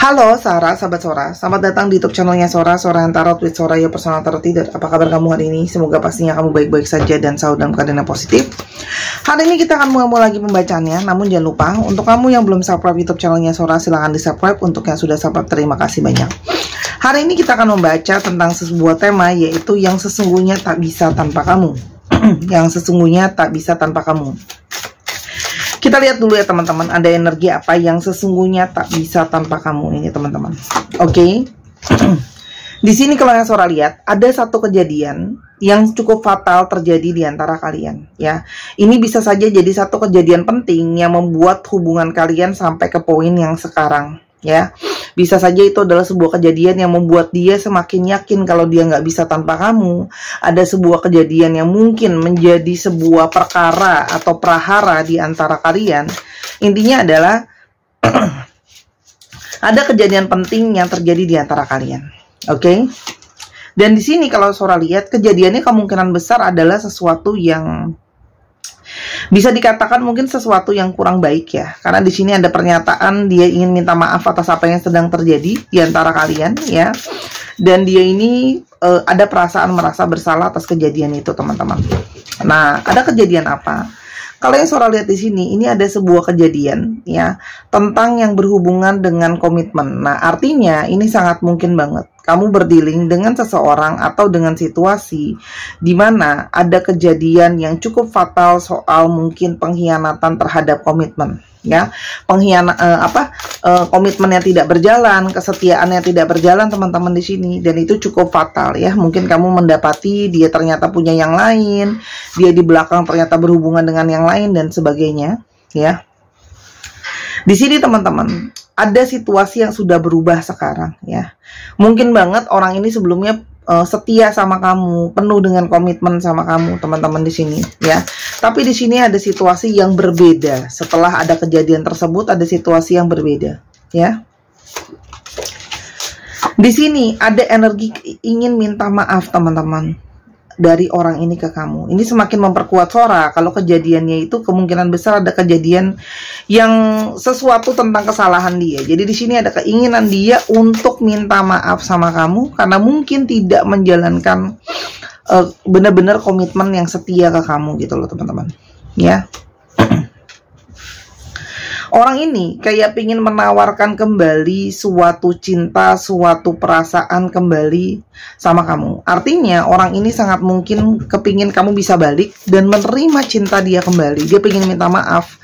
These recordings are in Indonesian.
Halo Sarah, sahabat Sora. Selamat datang di YouTube channelnya Sora, Sora yang Tarot with Sora, your personal tarot reader. Apa kabar kamu hari ini? Semoga pastinya kamu baik-baik saja dan selalu dalam keadaan yang positif. Hari ini kita akan mulai lagi pembacaannya. Namun jangan lupa, untuk kamu yang belum subscribe YouTube channelnya Sora, silahkan di subscribe. Untuk yang sudah subscribe, terima kasih banyak. Hari ini kita akan membaca tentang sebuah tema, yaitu yang sesungguhnya tak bisa tanpa kamu. Yang sesungguhnya tak bisa tanpa kamu. Kita lihat dulu ya teman-teman, ada energi apa yang sesungguhnya tak bisa tanpa kamu ini teman-teman. Oke. Di sini kalau yang Sora lihat, ada satu kejadian yang cukup fatal terjadi di antara kalian ya. Ini bisa saja jadi satu kejadian penting yang membuat hubungan kalian sampai ke poin yang sekarang ya. Bisa saja itu adalah sebuah kejadian yang membuat dia semakin yakin kalau dia nggak bisa tanpa kamu. Ada sebuah kejadian yang mungkin menjadi sebuah perkara atau prahara di antara kalian. Intinya adalah ada kejadian penting yang terjadi di antara kalian. Oke? Dan di sini kalau Sora lihat, kejadiannya kemungkinan besar adalah sesuatu yang bisa dikatakan mungkin sesuatu yang kurang baik ya. Karena di sini ada pernyataan dia ingin minta maaf atas apa yang sedang terjadi di antara kalian ya. Dan dia ini ada perasaan merasa bersalah atas kejadian itu, teman-teman. Nah, ada kejadian apa? Kalau yang Sora lihat di sini, ini ada sebuah kejadian ya tentang yang berhubungan dengan komitmen. Nah, artinya ini sangat mungkin banget kamu berdealing dengan seseorang atau dengan situasi di mana ada kejadian yang cukup fatal soal mungkin pengkhianatan terhadap komitmen ya. Komitmennya tidak berjalan, kesetiaannya tidak berjalan teman-teman di sini, dan itu cukup fatal ya. Mungkin kamu mendapati dia ternyata punya yang lain, dia di belakang ternyata berhubungan dengan yang lain dan sebagainya ya. Di sini teman-teman, ada situasi yang sudah berubah sekarang ya. Mungkin banget orang ini sebelumnya setia sama kamu, penuh dengan komitmen sama kamu, teman-teman di sini ya. Tapi di sini ada situasi yang berbeda. Setelah ada kejadian tersebut, ada situasi yang berbeda ya. Di sini ada energi ingin minta maaf teman-teman dari orang ini ke kamu. Ini semakin memperkuat Sora kalau kejadiannya itu kemungkinan besar ada kejadian yang sesuatu tentang kesalahan dia. Jadi di sini ada keinginan dia untuk minta maaf sama kamu karena mungkin tidak menjalankan benar-benar komitmen yang setia ke kamu gitu loh teman-teman. Ya. Orang ini kayak pingin menawarkan kembali suatu cinta, suatu perasaan kembali sama kamu. Artinya orang ini sangat mungkin kepingin kamu bisa balik dan menerima cinta dia kembali. Dia pingin minta maaf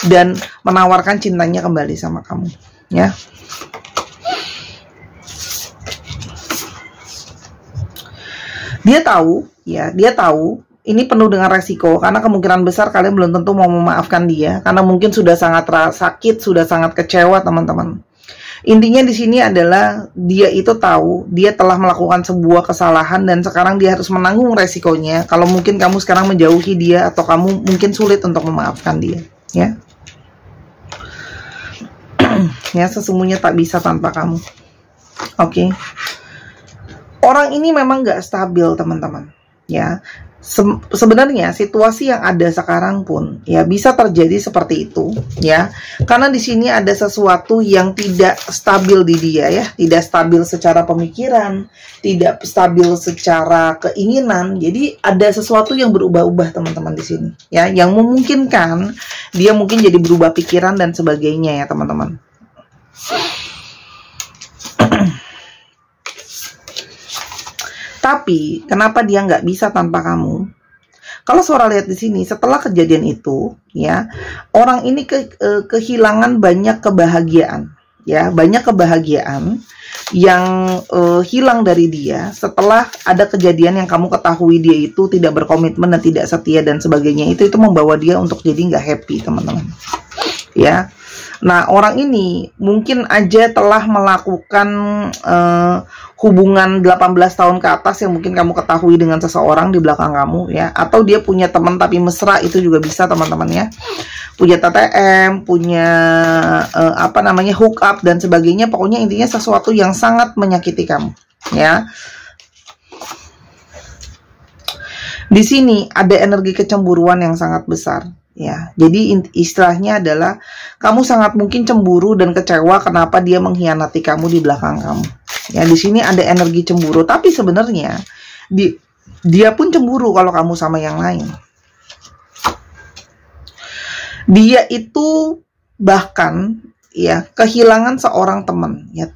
dan menawarkan cintanya kembali sama kamu. Ya. Dia tahu, ya, dia tahu. Ini penuh dengan resiko karena kemungkinan besar kalian belum tentu mau memaafkan dia karena mungkin sudah sangat sakit, sudah sangat kecewa teman-teman. Intinya di sini adalah dia itu tahu dia telah melakukan sebuah kesalahan dan sekarang dia harus menanggung resikonya. Kalau mungkin kamu sekarang menjauhi dia atau kamu mungkin sulit untuk memaafkan dia, ya. Ya, sesungguhnya tak bisa tanpa kamu. Oke. Orang ini memang gak stabil teman-teman, ya. Sebenarnya situasi yang ada sekarang pun ya bisa terjadi seperti itu ya, karena di sini ada sesuatu yang tidak stabil di dia ya, tidak stabil secara pemikiran, tidak stabil secara keinginan. Jadi ada sesuatu yang berubah-ubah teman-teman di sini ya, yang memungkinkan dia mungkin jadi berubah pikiran dan sebagainya ya teman-teman. Tapi kenapa dia nggak bisa tanpa kamu? Kalau Sora lihat di sini, setelah kejadian itu, ya orang ini kehilangan banyak kebahagiaan, ya banyak kebahagiaan yang hilang dari dia setelah ada kejadian yang kamu ketahui dia itu tidak berkomitmen dan tidak setia dan sebagainya. Itu membawa dia untuk jadi nggak happy teman-teman, ya. Nah, orang ini mungkin aja telah melakukan hubungan 18 tahun ke atas yang mungkin kamu ketahui dengan seseorang di belakang kamu ya, atau dia punya teman tapi mesra, itu juga bisa teman-teman ya. Punya TTM, punya hook up dan sebagainya. Pokoknya intinya sesuatu yang sangat menyakiti kamu ya. Di sini ada energi kecemburuan yang sangat besar ya. Jadi istilahnya adalah kamu sangat mungkin cemburu dan kecewa kenapa dia mengkhianati kamu di belakang kamu. Ya, di sini ada energi cemburu, tapi sebenarnya dia pun cemburu kalau kamu sama yang lain. Dia itu bahkan ya kehilangan seorang teman, ya.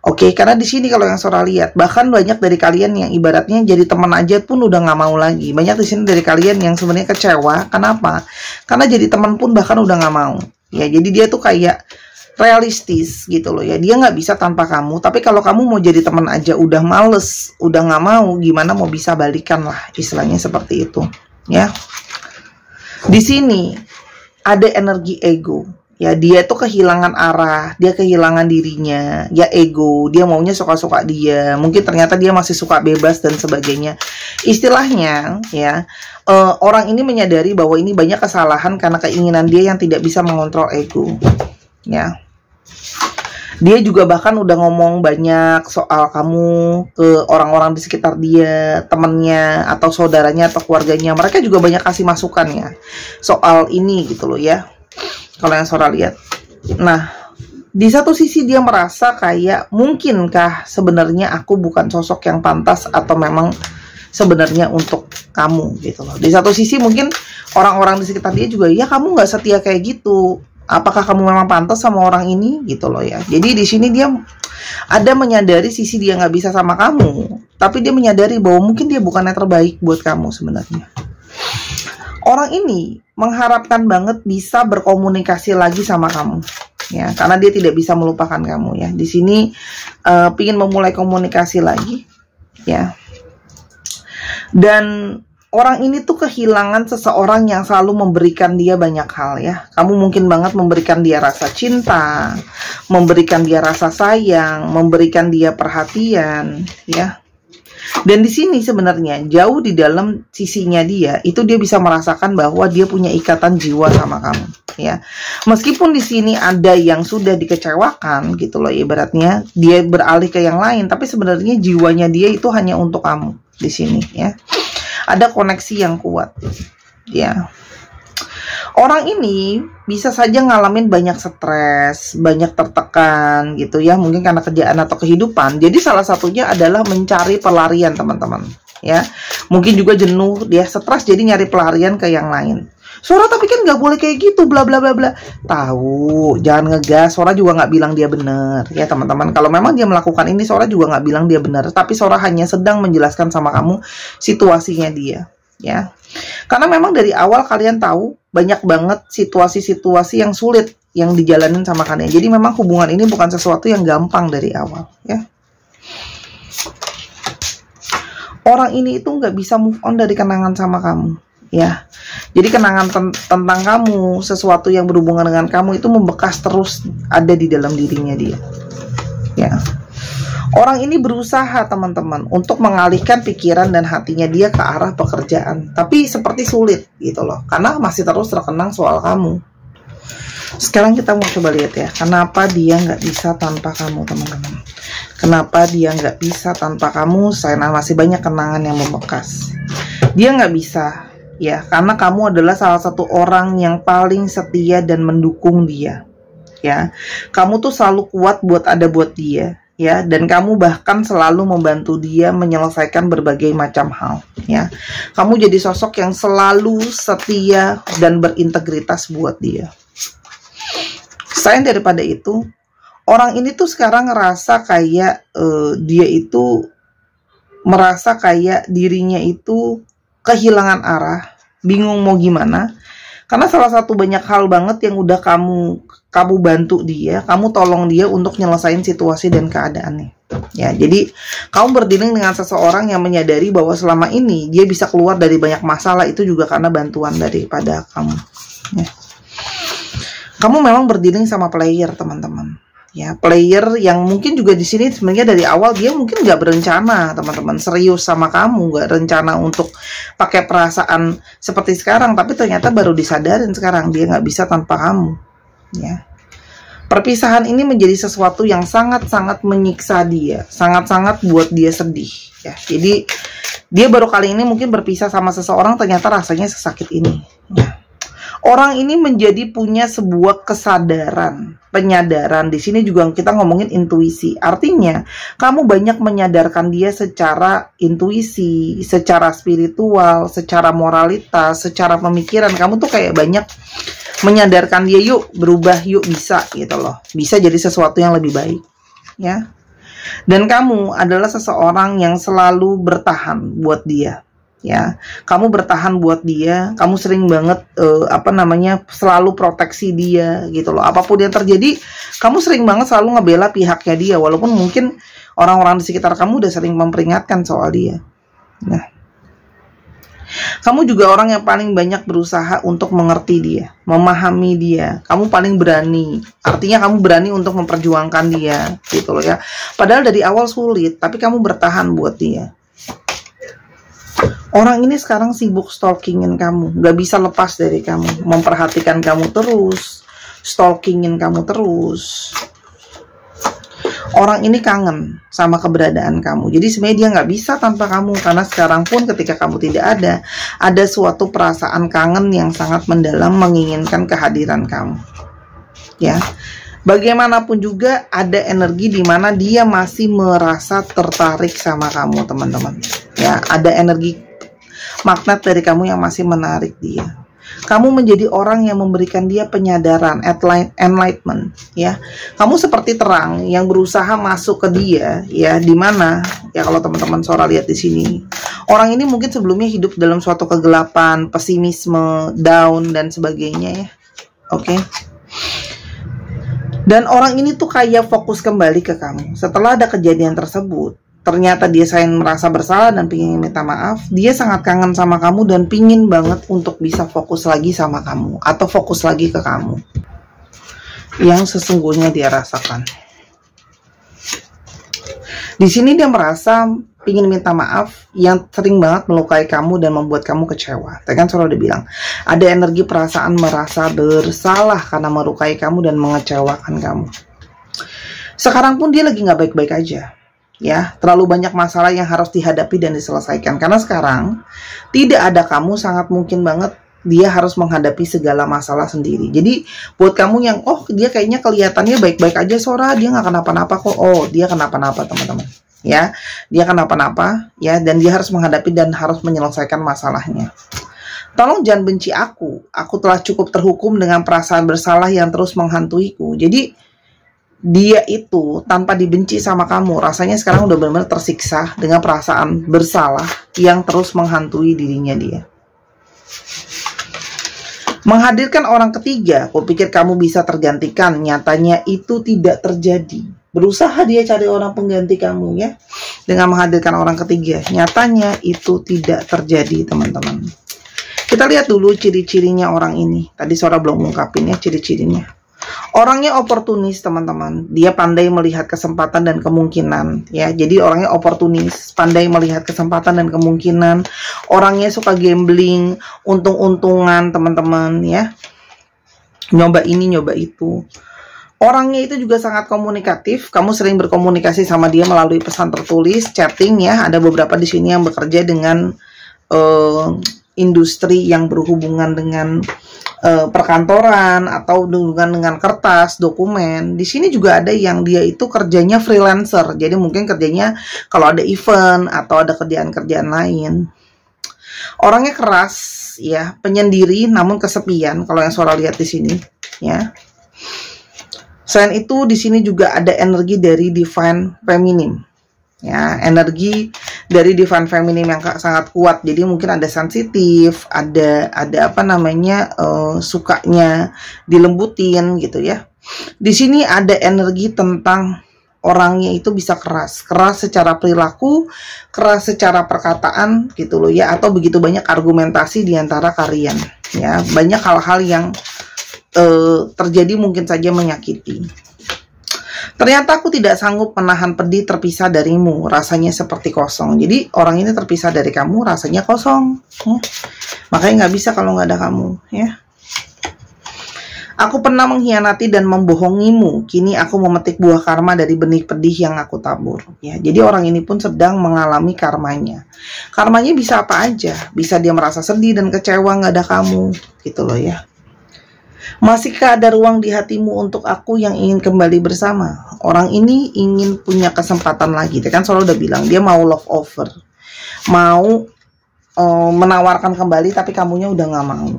Oke, karena di sini kalau yang Sora lihat, bahkan banyak dari kalian yang ibaratnya jadi teman aja pun udah nggak mau lagi. Banyak di sini dari kalian yang sebenarnya kecewa. Kenapa? Karena jadi teman pun bahkan udah nggak mau. Ya, jadi dia tuh kayak realistis gitu loh ya. Dia nggak bisa tanpa kamu. Tapi kalau kamu mau jadi teman aja udah males, udah nggak mau, gimana mau bisa balikan lah, istilahnya seperti itu. Ya, di sini ada energi ego. Ya, dia tuh kehilangan arah, dia kehilangan dirinya, ya ego, dia maunya suka-suka dia, mungkin ternyata dia masih suka bebas dan sebagainya. Istilahnya, ya, orang ini menyadari bahwa ini banyak kesalahan karena keinginan dia yang tidak bisa mengontrol ego. Ya, dia juga bahkan udah ngomong banyak soal kamu ke orang-orang di sekitar dia, temennya, atau saudaranya, atau keluarganya. Mereka juga banyak kasih masukan ya, soal ini gitu loh ya. Kalau yang Sora lihat. Nah, di satu sisi dia merasa kayak mungkinkah sebenarnya aku bukan sosok yang pantas atau memang sebenarnya untuk kamu gitu loh. Di satu sisi mungkin orang-orang di sekitar dia juga, ya kamu nggak setia kayak gitu. Apakah kamu memang pantas sama orang ini gitu loh ya. Jadi di sini dia ada menyadari sisi dia nggak bisa sama kamu, tapi dia menyadari bahwa mungkin dia bukan yang terbaik buat kamu sebenarnya. Orang ini mengharapkan banget bisa berkomunikasi lagi sama kamu, ya, karena dia tidak bisa melupakan kamu ya. Di sini pingin memulai komunikasi lagi, ya. Dan orang ini tuh kehilangan seseorang yang selalu memberikan dia banyak hal ya. Kamu mungkin banget memberikan dia rasa cinta, memberikan dia rasa sayang, memberikan dia perhatian, ya. Dan di sini sebenarnya jauh di dalam sisinya dia itu dia bisa merasakan bahwa dia punya ikatan jiwa sama kamu ya. Meskipun di sini ada yang sudah dikecewakan gitu loh, ibaratnya dia beralih ke yang lain, tapi sebenarnya jiwanya dia itu hanya untuk kamu di sini ya. Ada koneksi yang kuat ya. Orang ini bisa saja ngalamin banyak stres, banyak tertekan gitu ya, mungkin karena kerjaan atau kehidupan. Jadi salah satunya adalah mencari pelarian teman-teman ya. Mungkin juga jenuh, dia stres jadi nyari pelarian ke yang lain. Sora tapi kan nggak boleh kayak gitu, bla bla bla bla. Tahu, jangan ngegas. Sora juga nggak bilang dia benar ya teman-teman. Kalau memang dia melakukan ini, Sora juga nggak bilang dia benar. Tapi Sora hanya sedang menjelaskan sama kamu situasinya dia ya. Karena memang dari awal kalian tahu banyak banget situasi-situasi yang sulit yang dijalanin sama kalian. Jadi memang hubungan ini bukan sesuatu yang gampang dari awal ya. Orang ini itu nggak bisa move on dari kenangan sama kamu ya. Jadi kenangan tentang kamu, sesuatu yang berhubungan dengan kamu itu membekas terus ada di dalam dirinya dia ya. Orang ini berusaha teman-teman untuk mengalihkan pikiran dan hatinya dia ke arah pekerjaan, tapi seperti sulit gitu loh, karena masih terus terkenang soal kamu. Sekarang kita mau coba lihat ya, kenapa dia nggak bisa tanpa kamu teman-teman. Kenapa dia nggak bisa tanpa kamu, karena masih banyak kenangan yang membekas. Dia nggak bisa ya, karena kamu adalah salah satu orang yang paling setia dan mendukung dia ya. Kamu tuh selalu kuat buat ada buat dia ya, dan kamu bahkan selalu membantu dia menyelesaikan berbagai macam hal ya. Kamu jadi sosok yang selalu setia dan berintegritas buat dia. Selain daripada itu, orang ini tuh sekarang ngerasa kayak dia itu merasa kayak dirinya itu kehilangan arah, bingung mau gimana. Karena salah satu banyak hal banget yang udah kamu bantu dia, kamu tolong dia untuk nyelesain situasi dan keadaannya. Ya, jadi kamu berdiri dengan seseorang yang menyadari bahwa selama ini dia bisa keluar dari banyak masalah itu juga karena bantuan daripada kamu. Ya. Kamu memang berdiri sama player teman-teman. Ya, player yang mungkin juga di sini sebenarnya dari awal dia mungkin nggak berencana teman-teman serius sama kamu, nggak rencana untuk pakai perasaan seperti sekarang, tapi ternyata baru disadarin sekarang dia nggak bisa tanpa kamu. Ya, perpisahan ini menjadi sesuatu yang sangat-sangat menyiksa dia, sangat-sangat buat dia sedih. Ya, jadi dia baru kali ini mungkin berpisah sama seseorang, ternyata rasanya sesakit ini. Ya. Orang ini menjadi punya sebuah kesadaran, penyadaran. Di sini juga kita ngomongin intuisi. Artinya, kamu banyak menyadarkan dia secara intuisi, secara spiritual, secara moralitas, secara pemikiran. Kamu tuh kayak banyak menyadarkan dia, yuk berubah, yuk bisa gitu loh. Bisa jadi sesuatu yang lebih baik, ya. Dan kamu adalah seseorang yang selalu bertahan buat dia. Ya, kamu bertahan buat dia, kamu sering banget selalu proteksi dia gitu loh. Apapun yang terjadi, kamu sering banget selalu ngebela pihaknya dia, walaupun mungkin orang-orang di sekitar kamu udah sering memperingatkan soal dia. Nah, kamu juga orang yang paling banyak berusaha untuk mengerti dia, memahami dia. Kamu paling berani, artinya kamu berani untuk memperjuangkan dia gitu loh ya. Padahal dari awal sulit, tapi kamu bertahan buat dia. Orang ini sekarang sibuk stalkingin kamu, gak bisa lepas dari kamu, memperhatikan kamu terus, stalkingin kamu terus. Orang ini kangen sama keberadaan kamu, jadi sebenarnya dia gak bisa tanpa kamu, karena sekarang pun ketika kamu tidak ada suatu perasaan kangen yang sangat mendalam menginginkan kehadiran kamu. Ya, bagaimanapun juga ada energi di mana dia masih merasa tertarik sama kamu, teman-teman. Ya, ada energi magnet dari kamu yang masih menarik dia. Kamu menjadi orang yang memberikan dia penyadaran, enlightenment, ya. Kamu seperti terang yang berusaha masuk ke dia, ya, di mana ya kalau teman-teman Sora lihat di sini. Orang ini mungkin sebelumnya hidup dalam suatu kegelapan, pesimisme, down dan sebagainya ya. Oke. Dan orang ini tuh kayak fokus kembali ke kamu. Setelah ada kejadian tersebut, ternyata dia sayang merasa bersalah dan pingin minta maaf. Dia sangat kangen sama kamu dan pingin banget untuk bisa fokus lagi sama kamu, atau fokus lagi ke kamu yang sesungguhnya dia rasakan. Di sini dia merasa pingin minta maaf yang sering banget melukai kamu dan membuat kamu kecewa. Tadi kan Sora udah bilang, ada energi perasaan merasa bersalah karena melukai kamu dan mengecewakan kamu. Sekarang pun dia lagi gak baik-baik aja. Ya, terlalu banyak masalah yang harus dihadapi dan diselesaikan. Karena sekarang tidak ada kamu, sangat mungkin banget dia harus menghadapi segala masalah sendiri. Jadi buat kamu yang dia kayaknya kelihatannya baik-baik aja Sora, dia nggak kenapa-napa kok. Dia kenapa-napa teman-teman. Ya, dia kenapa-napa ya, dan dia harus menghadapi dan harus menyelesaikan masalahnya. Tolong jangan benci aku. Aku telah cukup terhukum dengan perasaan bersalah yang terus menghantuiku. Jadi dia itu tanpa dibenci sama kamu, rasanya sekarang udah benar-benar tersiksa dengan perasaan bersalah yang terus menghantui dirinya dia. Menghadirkan orang ketiga, aku pikir kamu bisa tergantikan. Nyatanya itu tidak terjadi. Berusaha dia cari orang pengganti kamu ya, dengan menghadirkan orang ketiga. Nyatanya itu tidak terjadi, teman-teman. Kita lihat dulu ciri-cirinya orang ini. Tadi Sora belum ungkapin ya ciri-cirinya. Orangnya oportunis, teman-teman. Dia pandai melihat kesempatan dan kemungkinan ya. Jadi orangnya oportunis, pandai melihat kesempatan dan kemungkinan. Orangnya suka gambling, untung-untungan, teman-teman ya. Nyoba ini, nyoba itu. Orangnya itu juga sangat komunikatif. Kamu sering berkomunikasi sama dia melalui pesan tertulis, chatting ya. Ada beberapa di sini yang bekerja dengan industri yang berhubungan dengan perkantoran atau dengan kertas, dokumen. Di sini juga ada yang dia itu kerjanya freelancer. Jadi mungkin kerjanya kalau ada event atau ada kerjaan-kerjaan lain. Orangnya keras ya, penyendiri namun kesepian kalau yang Sora lihat di sini ya. Selain itu di sini juga ada energi dari divine feminine. Ya, energi dari divine feminine yang sangat kuat. Jadi mungkin ada sensitif, ada sukanya dilembutin gitu ya. Di sini ada energi tentang orangnya itu bisa keras secara perilaku, keras secara perkataan gitu loh ya, atau begitu banyak argumentasi di antara kalian ya. Banyak hal-hal yang terjadi mungkin saja menyakiti. Ternyata aku tidak sanggup menahan pedih terpisah darimu, rasanya seperti kosong. Jadi orang ini terpisah dari kamu, rasanya kosong ya. Makanya nggak bisa kalau nggak ada kamu ya. Aku pernah mengkhianati dan membohongimu. Kini aku memetik buah karma dari benih pedih yang aku tabur ya. Jadi orang ini pun sedang mengalami karmanya. Karmanya bisa apa aja. Bisa dia merasa sedih dan kecewa nggak ada kamu gitu loh ya. Masihkah ada ruang di hatimu untuk aku yang ingin kembali bersama? Orang ini ingin punya kesempatan lagi. Kan Sora udah bilang dia mau love over, mau menawarkan kembali, tapi kamunya udah gak mau.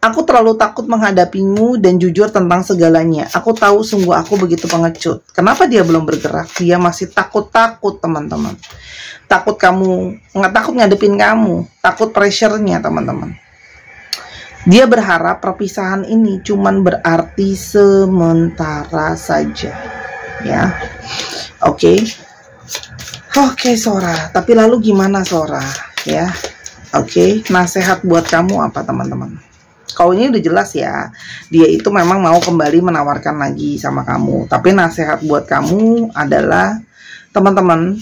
Aku terlalu takut menghadapimu dan jujur tentang segalanya. Aku tahu sungguh aku begitu pengecut. Kenapa dia belum bergerak? Dia masih takut-takut, teman-teman. Takut kamu, nggak takut ngadepin kamu, takut pressure-nya, teman-teman. Dia berharap perpisahan ini cuman berarti sementara saja, ya. Oke, Sora. Tapi lalu gimana, Sora? Ya, oke. Nasihat buat kamu apa, teman-teman? Kalau ini udah jelas ya, dia itu memang mau kembali menawarkan lagi sama kamu. Tapi nasihat buat kamu adalah, teman-teman,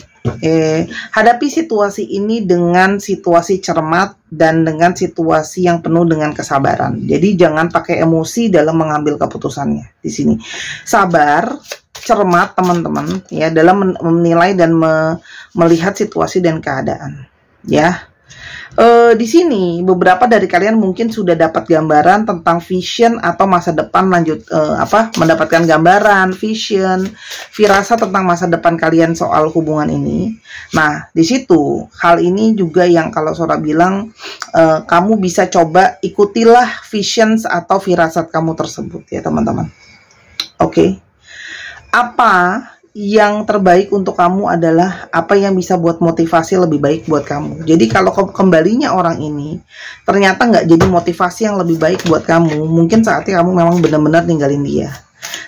hadapi situasi ini dengan situasi cermat dan dengan situasi yang penuh dengan kesabaran. Jadi jangan pakai emosi dalam mengambil keputusannya di sini. Sabar, cermat, teman-teman, ya, dalam menilai dan melihat situasi dan keadaan, ya. Di sini beberapa dari kalian mungkin sudah dapat gambaran tentang vision atau masa depan mendapatkan gambaran, vision, firasat tentang masa depan kalian soal hubungan ini. Nah, di situ hal ini juga yang kalau Sora bilang kamu bisa coba ikutilah visions atau firasat kamu tersebut, ya, teman-teman. Oke. Apa yang terbaik untuk kamu adalah apa yang bisa buat motivasi lebih baik buat kamu. Jadi kalau kembalinya orang ini ternyata nggak jadi motivasi yang lebih baik buat kamu, mungkin saatnya kamu memang benar-benar ninggalin dia.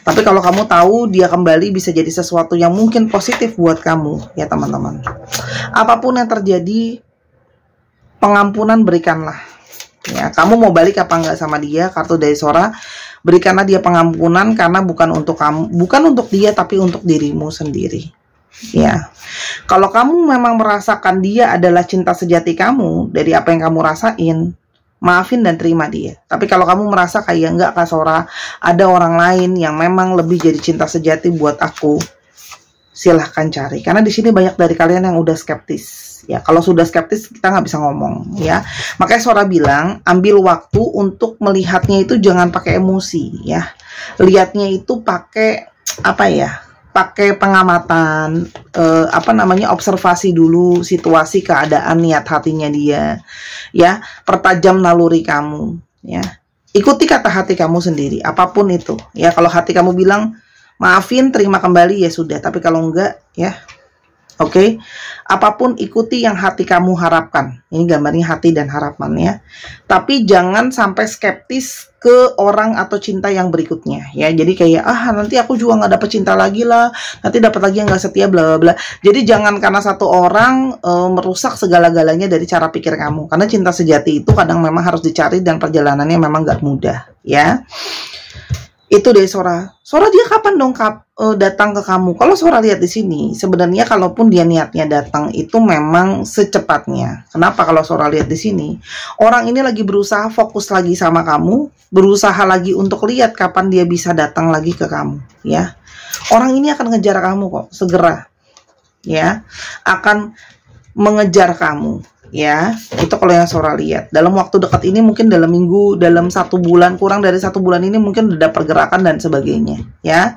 Tapi kalau kamu tahu dia kembali bisa jadi sesuatu yang mungkin positif buat kamu, ya, teman-teman. Apapun yang terjadi, pengampunan berikanlah. Ya, kamu mau balik apa enggak sama dia, kartu dari Sora, berikanlah dia pengampunan karena bukan untuk kamu, bukan untuk dia, tapi untuk dirimu sendiri. Ya, kalau kamu memang merasakan dia adalah cinta sejati kamu dari apa yang kamu rasain, maafin dan terima dia. Tapi kalau kamu merasa kayak enggak, Kak Sora, ada orang lain yang memang lebih jadi cinta sejati buat aku, silahkan cari. Karena di sini banyak dari kalian yang udah skeptis. Ya, kalau sudah skeptis kita nggak bisa ngomong, ya. Makanya Sora bilang ambil waktu untuk melihatnya itu jangan pakai emosi, ya. Lihatnya itu pakai apa ya? Pakai pengamatan, observasi dulu situasi, keadaan, niat hatinya dia, ya. Pertajam naluri kamu, ya. Ikuti kata hati kamu sendiri, apapun itu, ya. Kalau hati kamu bilang maafin, terima kembali, ya sudah. Tapi kalau enggak, ya. Oke, apapun ikuti yang hati kamu harapkan. Ini gambarnya hati dan harapannya. Tapi jangan sampai skeptis ke orang atau cinta yang berikutnya, ya. Jadi kayak nanti aku juga nggak dapet cinta lagi lah, nanti dapat lagi yang nggak setia, bla bla bla. Jadi jangan karena satu orang merusak segala-galanya dari cara pikir kamu. Karena cinta sejati itu kadang memang harus dicari dan perjalanannya memang nggak mudah, ya. Itu deh Sora. Sora dia kapan dong datang ke kamu? Kalau Sora lihat di sini, sebenarnya kalaupun dia niatnya datang itu memang secepatnya. Kenapa kalau Sora lihat di sini? Orang ini lagi berusaha fokus lagi sama kamu, berusaha lagi untuk lihat kapan dia bisa datang lagi ke kamu, ya. Orang ini akan ngejar kamu kok, segera. Ya, akan mengejar kamu. Ya, itu kalau yang Sora lihat. Dalam waktu dekat ini mungkin dalam minggu, dalam 1 bulan, kurang dari 1 bulan ini mungkin ada pergerakan dan sebagainya, ya.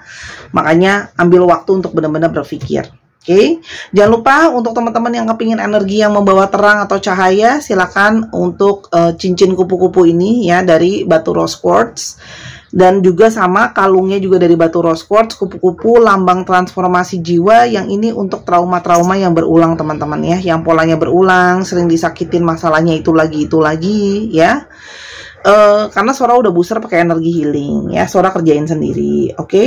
Makanya ambil waktu untuk benar-benar berpikir. Oke, jangan lupa untuk teman-teman yang kepingin energi yang membawa terang atau cahaya, silakan untuk cincin kupu-kupu ini, ya, dari batu rose quartz. Dan juga sama kalungnya juga dari batu rose quartz, kupu-kupu lambang transformasi jiwa. Yang ini untuk trauma-trauma yang berulang, teman-teman, ya, yang polanya berulang, sering disakitin, masalahnya itu lagi, ya. Karena Sora udah booster pakai energi healing, ya. Sora kerjain sendiri, oke.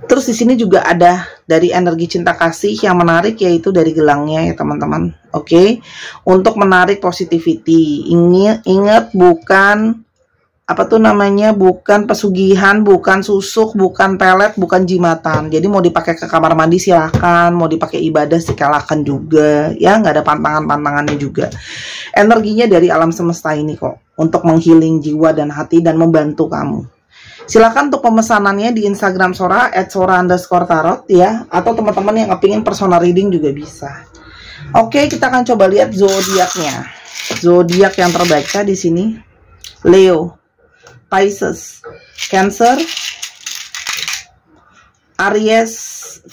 Terus di sini juga ada dari energi cinta kasih yang menarik, yaitu dari gelangnya, ya, teman-teman, oke. Untuk menarik positivity. Ingat bukan bukan pesugihan, bukan susuk, bukan pelet, bukan jimatan. Jadi mau dipakai ke kamar mandi silahkan, mau dipakai ibadah silakan juga, ya, nggak ada pantangan-pantangannya juga. Energinya dari alam semesta ini kok, untuk menghealing jiwa dan hati dan membantu kamu. Silakan untuk pemesanannya di Instagram Sora @sora_tarot, ya, atau teman-teman yang kepingin personal reading juga bisa. Oke, kita akan coba lihat zodiaknya. Zodiak yang terbaca di sini Leo. Pisces, Cancer, Aries,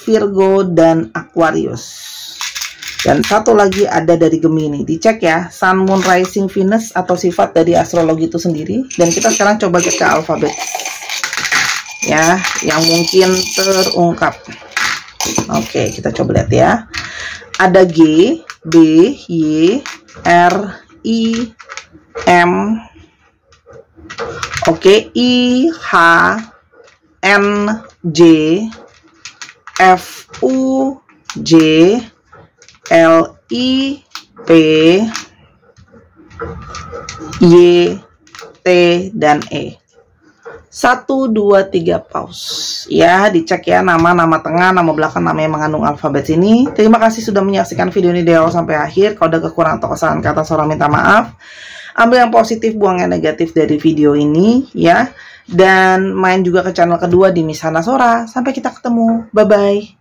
Virgo, dan Aquarius. Dan satu lagi ada dari Gemini. Dicek ya, Sun, Moon, Rising, Venus, atau sifat dari astrologi itu sendiri. Dan kita sekarang coba cek ke alfabet ya, yang mungkin terungkap. Oke, kita coba lihat ya. Ada G, B, Y, R, I, M, oke, I, H, N, J, F, U, J, L, I, P, Y, T, dan E. 1, 2, 3 pause ya, dicek ya nama tengah, nama belakang, nama yang mengandung alfabet ini. Terima kasih sudah menyaksikan video ini dari awal sampai akhir. Kalau ada kekurangan atau kesalahan kata, Sora minta maaf. Ambil yang positif, buang yang negatif dari video ini ya. Dan main juga ke channel kedua di Miss Hana Sora. Sampai kita ketemu, bye bye.